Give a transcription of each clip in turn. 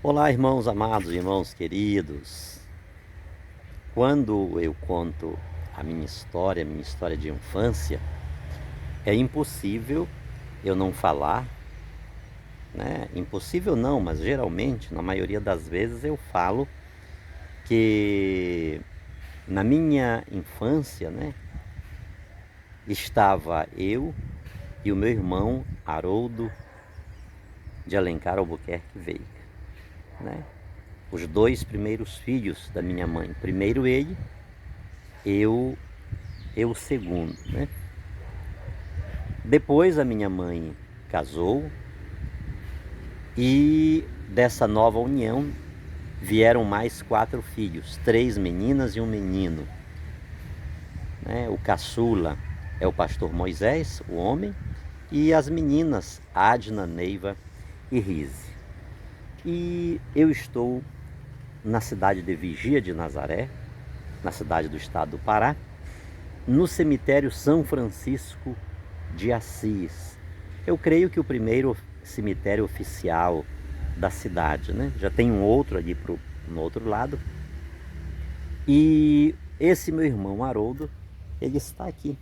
Olá, irmãos amados, irmãos queridos. Quando eu conto a minha história de infância, é impossível eu não falar, né? Impossível não, mas geralmente, na maioria das vezes, eu falo que na minha infância, né, estava eu e o meu irmão Haroldo de Alencar Albuquerque Veiga, né? Os dois primeiros filhos da minha mãe. Primeiro ele, eu o segundo, né? Depois a minha mãe casou e dessa nova união vieram mais 4 filhos, 3 meninas e um menino, né? O caçula é o pastor Moisés, o homem, e as meninas Adna, Neiva e Rise. E eu estou na cidade de Vigia de Nazaré, na cidade do estado do Pará, no cemitério São Francisco de Assis. Eu creio que o primeiro cemitério oficial da cidade, né? Já tem um outro ali no outro lado. E esse meu irmão Haroldo, ele está aqui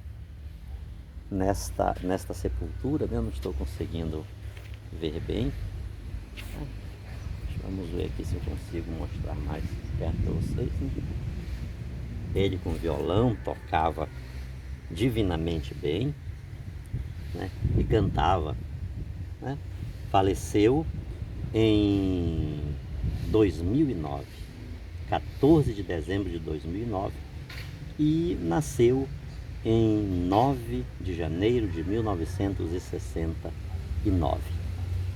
nesta sepultura, né? Eu não estou conseguindo ver bem. Vamos ver aqui se eu consigo mostrar mais perto para vocês, né? Ele com violão tocava divinamente bem, né? E cantava, né? Faleceu em 2009, 14 de dezembro de 2009, e nasceu em 9 de janeiro de 1969,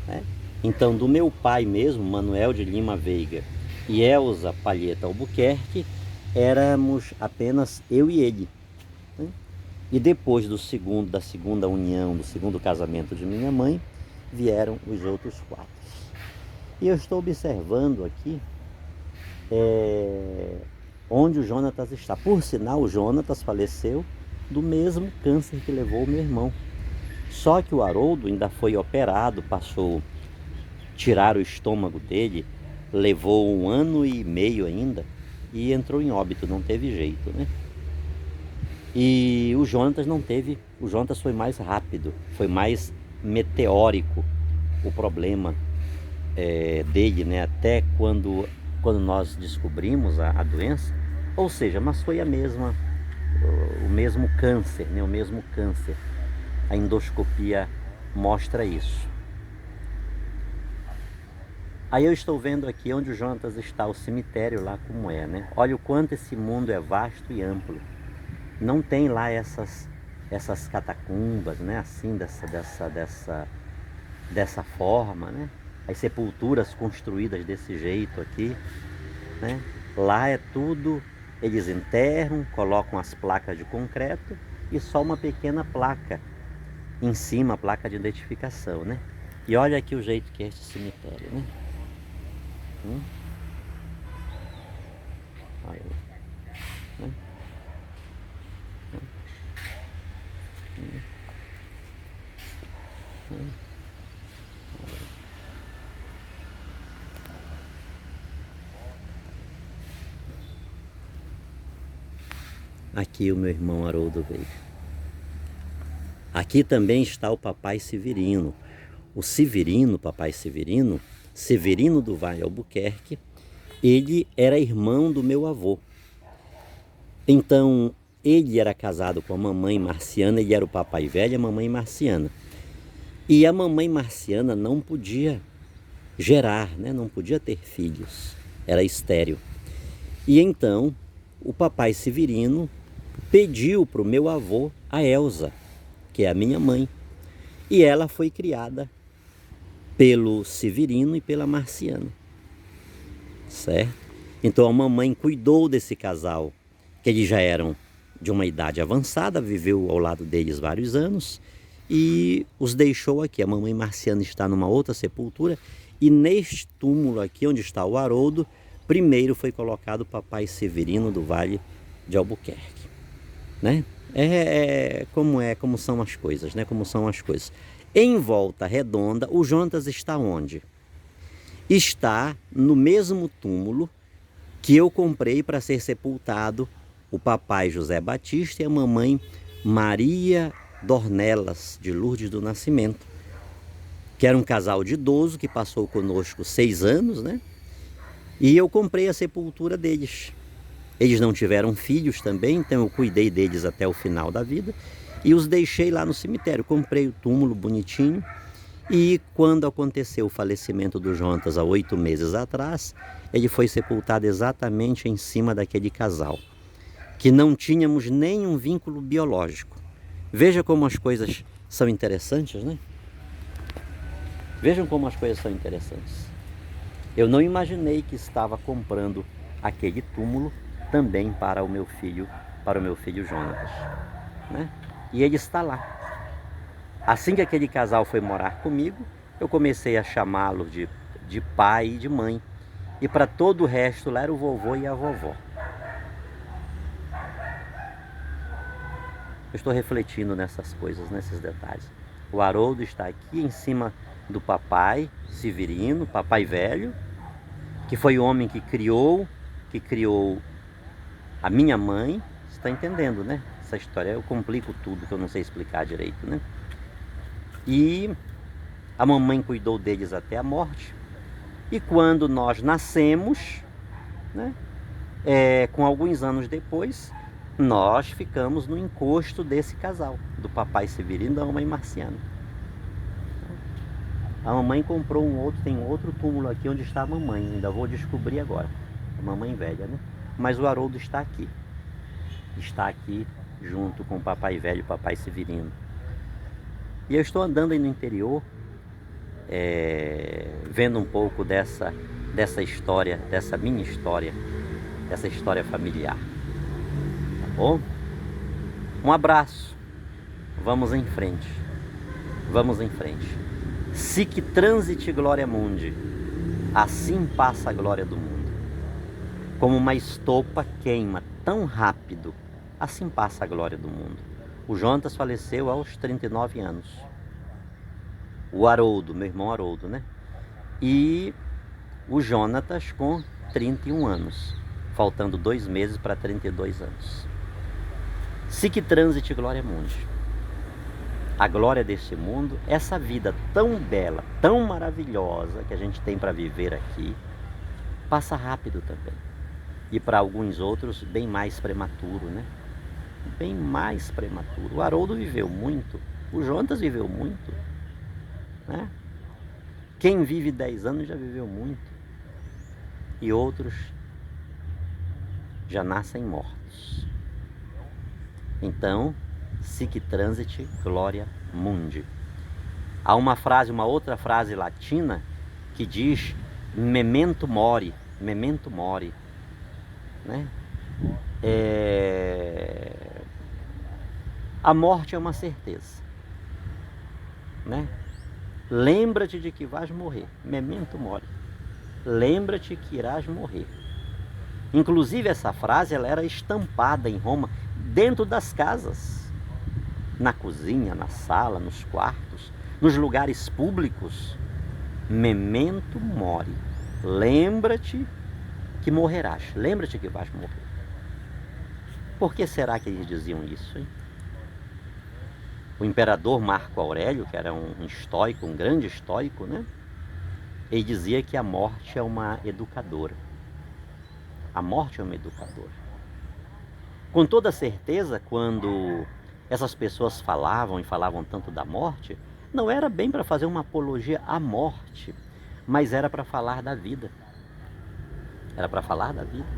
né? Então, do meu pai mesmo, Manuel de Lima Veiga e Elza Palheta Albuquerque, éramos apenas eu e ele, né? E depois da segunda união, do segundo casamento de minha mãe, vieram os outros 4. E eu estou observando aqui onde o Jonatas está. Por sinal, o Jonatas faleceu do mesmo câncer que levou o meu irmão. Só que o Haroldo ainda foi operado, tirar o estômago dele, levou 1 ano e meio ainda e entrou em óbito, não teve jeito, né? E o Jonatas não teve, o Jonatas foi mais rápido, foi mais meteórico o problema dele, né? Até quando nós descobrimos a doença, ou seja, mas foi o mesmo câncer, né? O mesmo câncer. A endoscopia mostra isso. Aí eu estou vendo aqui onde o Jonatas está, o cemitério lá como é, né? Olha o quanto esse mundo é vasto e amplo. Não tem lá essas catacumbas, né? Assim, dessa forma, né? As sepulturas construídas desse jeito aqui, né? Lá é tudo, eles enterram, colocam as placas de concreto e só uma pequena placa em cima, a placa de identificação, né? E olha aqui o jeito que é esse cemitério, né? Olha, né? Aqui o meu irmão Haroldo Veiga. Aqui também está o papai Severino. O Severino, papai Severino, Severino do Vale Albuquerque, ele era irmão do meu avô. Então, ele era casado com a mamãe Marciana, ele era o papai velho e a mamãe Marciana. E a mamãe Marciana não podia gerar, né? Não podia ter filhos, era estéril. E então, o papai Severino pediu para o meu avô a Elza, que é a minha mãe. E ela foi criada pelo Severino e pela Marciana, certo? Então a mamãe cuidou desse casal, que eles já eram de uma idade avançada, viveu ao lado deles vários anos e os deixou aqui. A mamãe Marciana está numa outra sepultura e neste túmulo aqui onde está o Haroldo, primeiro foi colocado o papai Severino do Vale de Albuquerque, né? Como são as coisas, né? Como são as coisas. Em Volta Redonda, o Jonatas está onde? está no mesmo túmulo que eu comprei para ser sepultado o papai José Batista e a mamãe Maria Dornelas, de Lourdes do Nascimento, que era um casal de idoso que passou conosco 6 anos, né? E eu comprei a sepultura deles. Eles não tiveram filhos também, então eu cuidei deles até o final da vida e os deixei lá no cemitério. Comprei o túmulo bonitinho e quando aconteceu o falecimento do Jonatas há 8 meses atrás, ele foi sepultado exatamente em cima daquele casal, que não tínhamos nenhum vínculo biológico. Veja como as coisas são interessantes, né? Vejam como as coisas são interessantes. Eu não imaginei que estava comprando aquele túmulo também para o meu filho Jonatas, né? E ele está lá. Assim que aquele casal foi morar comigo, eu comecei a chamá-lo de pai e de mãe. E para todo o resto lá era o vovô e a vovó. Eu estou refletindo nessas coisas, nesses detalhes. O Haroldo está aqui em cima do papai Severino, papai velho, que foi o homem que criou a minha mãe. Você está entendendo, né? Essa história, eu complico tudo que eu não sei explicar direito, né? E a mamãe cuidou deles até a morte. E quando nós nascemos, né, com alguns anos depois, nós ficamos no encosto desse casal, do papai Severino e da mamãe Marciana. A mamãe comprou tem outro túmulo aqui onde está a mamãe, ainda vou descobrir agora, a mamãe velha, né? Mas o Haroldo está aqui junto com o papai velho e o papai Severino. E eu estou andando aí no interior, vendo um pouco dessa história, dessa minha história, dessa história familiar. Tá bom? Um abraço. Vamos em frente. Vamos em frente. Sic transit gloria mundi. Assim passa a glória do mundo. Como uma estopa queima tão rápido, assim passa a glória do mundo. O Jonatas faleceu aos 39 anos. O Haroldo, meu irmão Haroldo, né? E o Jonatas com 31 anos, faltando 2 meses para 32 anos. Sic transit gloria mundi. A glória deste mundo, essa vida tão bela, tão maravilhosa que a gente tem para viver aqui, passa rápido também. E para alguns outros, bem mais prematuro, né? Bem mais prematuro. O Haroldo viveu muito, o Jonatas viveu muito, né? Quem vive 10 anos já viveu muito. E outros já nascem mortos. Então, sic transit gloria mundi. Há uma outra frase latina que diz memento mori, né? A morte é uma certeza, né? Lembra-te de que vais morrer, memento mori. Lembra-te que irás morrer. Inclusive essa frase ela era estampada em Roma, dentro das casas, na cozinha, na sala, nos quartos, nos lugares públicos. Memento mori. Lembra-te que morrerás. Lembra-te que vais morrer. Por que será que eles diziam isso, hein? O imperador Marco Aurélio, que era um estoico, um grande estoico, né? Ele dizia que a morte é uma educadora. A morte é uma educadora. Com toda certeza, quando essas pessoas falavam tanto da morte, não era bem para fazer uma apologia à morte, mas era para falar da vida. Era para falar da vida.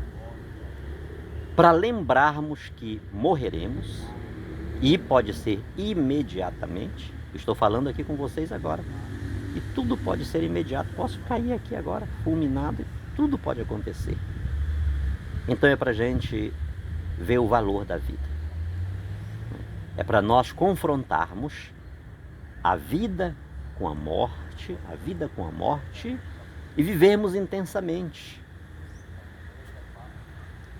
Para lembrarmos que morreremos, e pode ser imediatamente. Estou falando aqui com vocês agora. E tudo pode ser imediato. Posso cair aqui agora, fulminado, e tudo pode acontecer. Então é para a gente ver o valor da vida. É para nós confrontarmos a vida com a morte, e vivermos intensamente.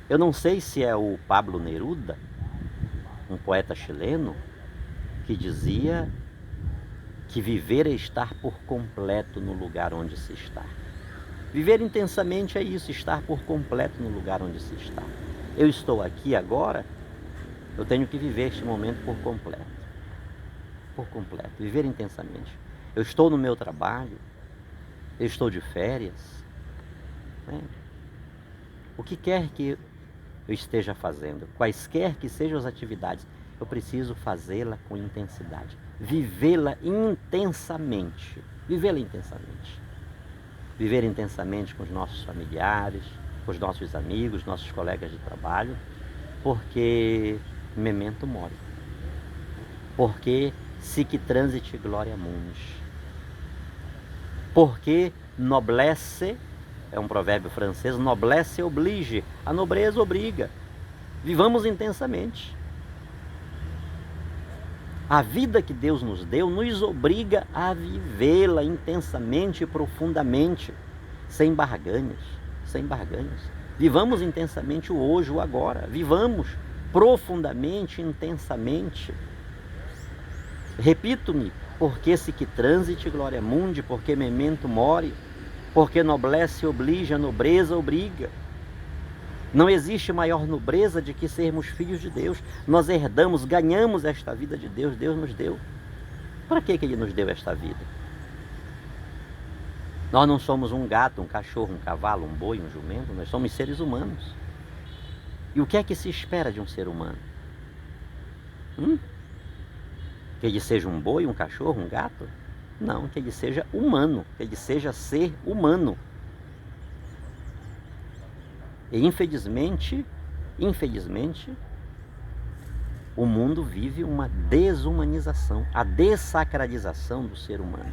Eu não sei se é o Pablo Neruda, um poeta chileno, que dizia que viver é estar por completo no lugar onde se está. Viver intensamente é isso, estar por completo no lugar onde se está. Eu estou aqui agora, eu tenho que viver este momento por completo. Por completo, viver intensamente. Eu estou no meu trabalho, eu estou de férias, né? O que quer que eu esteja fazendo, quaisquer que sejam as atividades, eu preciso fazê-la com intensidade, vivê-la intensamente, vivê-la intensamente. Viver intensamente com os nossos familiares, com os nossos amigos, nossos colegas de trabalho, porque memento mori, porque sic transit gloria mundi, porque noblesse, é um provérbio francês, noblesse oblige, a nobreza obriga. Vivamos intensamente. A vida que Deus nos deu nos obriga a vivê-la intensamente e profundamente, sem barganhas, sem barganhas. Vivamos intensamente o hoje, o agora. Vivamos profundamente, intensamente. Repito-me, porque sic transit gloria mundi, porque memento mori, porque noblesse oblige, a nobreza obriga. Não existe maior nobreza de que sermos filhos de Deus. Nós herdamos, ganhamos esta vida de Deus, Deus nos deu. Para que Ele nos deu esta vida? Nós não somos um gato, um cachorro, um cavalo, um boi, um jumento, nós somos seres humanos. E o que é que se espera de um ser humano? Que ele seja um boi, um cachorro, um gato? Não, que ele seja humano, que ele seja ser humano. E infelizmente, o mundo vive uma desumanização, a dessacralização do ser humano.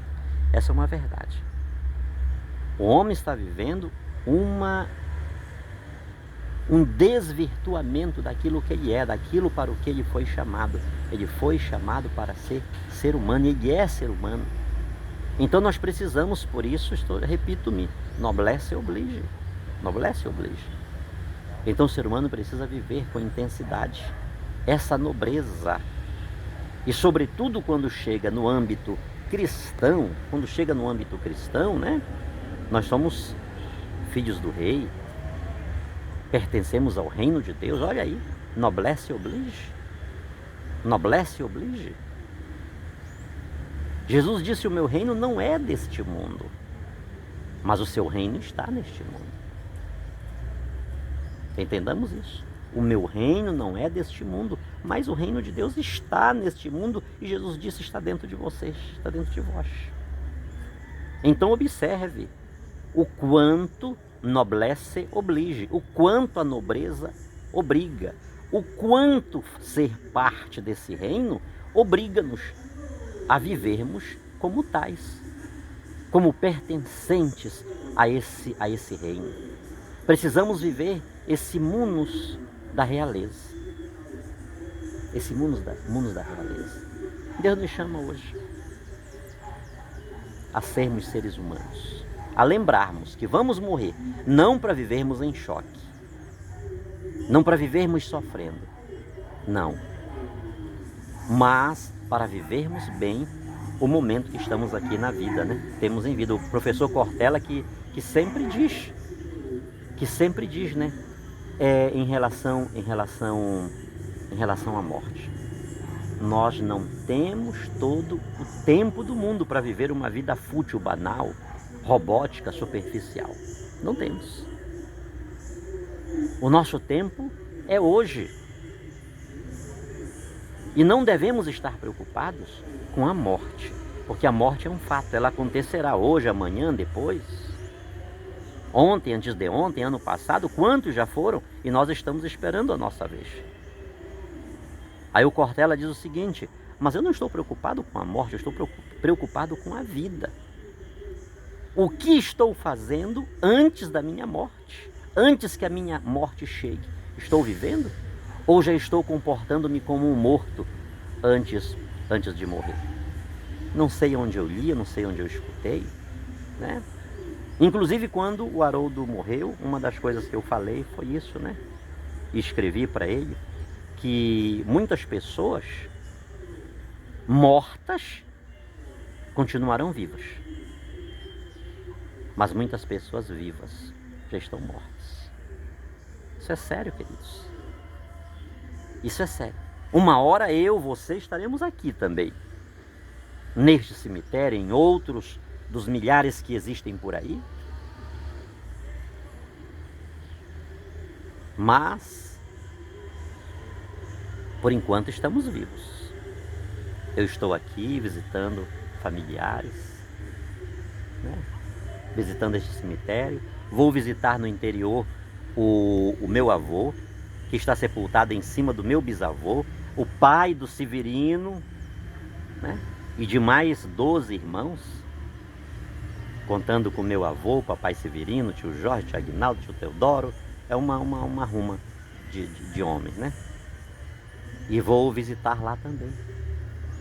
Essa é uma verdade. O homem está vivendo um desvirtuamento daquilo que ele é, daquilo para o que ele foi chamado. Ele foi chamado para ser humano, ele é ser humano. Então nós precisamos, por isso, repito-me, noblesse oblige, noblesse oblige. Então o ser humano precisa viver com intensidade essa nobreza. E sobretudo quando chega no âmbito cristão, né? Nós somos filhos do rei, pertencemos ao reino de Deus, olha aí, noblesse oblige. Noblesse oblige. Jesus disse, o meu reino não é deste mundo, mas o seu reino está neste mundo. Entendamos isso. O meu reino não é deste mundo, mas o reino de Deus está neste mundo e Jesus disse, está dentro de vocês, está dentro de vós. Então observe o quanto noblesse oblige, o quanto a nobreza obriga, o quanto ser parte desse reino obriga-nos a vivermos como tais, como pertencentes a esse reino. Precisamos viver esse munus da realeza. Esse munus da realeza. Deus nos chama hoje a sermos seres humanos, a lembrarmos que vamos morrer, não para vivermos em choque, não para vivermos sofrendo, não, mas para vivermos bem o momento que estamos aqui na vida, né? Temos em vida. O professor Cortella que sempre diz, né? Em relação à morte. Nós não temos todo o tempo do mundo para viver uma vida fútil, banal, robótica, superficial. Não temos. O nosso tempo é hoje. E não devemos estar preocupados com a morte, porque a morte é um fato, ela acontecerá hoje, amanhã, depois. Ontem, antes de ontem, ano passado, quantos já foram? E nós estamos esperando a nossa vez. Aí o Cortella diz o seguinte, mas eu não estou preocupado com a morte, eu estou preocupado com a vida. O que estou fazendo antes da minha morte? Antes que a minha morte chegue? Estou vivendo? Ou já estou comportando-me como um morto antes de morrer? Não sei onde eu li, não sei onde eu escutei, né? Inclusive quando o Haroldo morreu, uma das coisas que eu falei foi isso, né? E escrevi para ele que muitas pessoas mortas continuarão vivas. Mas muitas pessoas vivas já estão mortas. Isso é sério, queridos. Isso é sério. Uma hora eu, você estaremos aqui também. Neste cemitério, em outros dos milhares que existem por aí. Mas, por enquanto, estamos vivos. Eu estou aqui visitando familiares, né? Visitando este cemitério. Vou visitar no interior o meu avô, que está sepultado em cima do meu bisavô, o pai do Severino, né? E de mais 12 irmãos, contando com meu avô, o papai Severino, tio Jorge, tio Aguinaldo, tio Teodoro. É uma ruma de homens, né? E vou visitar lá também.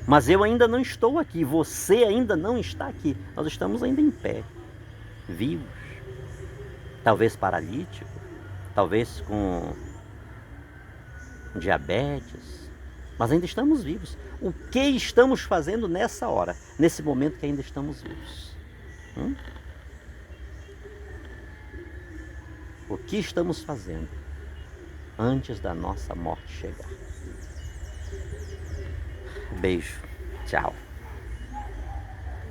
Mas eu ainda não estou aqui, você ainda não está aqui. Nós estamos ainda em pé, vivos. Talvez paralítico, talvez com diabetes, mas ainda estamos vivos. O que estamos fazendo nessa hora, nesse momento que ainda estamos vivos? O que estamos fazendo antes da nossa morte chegar? Beijo, tchau.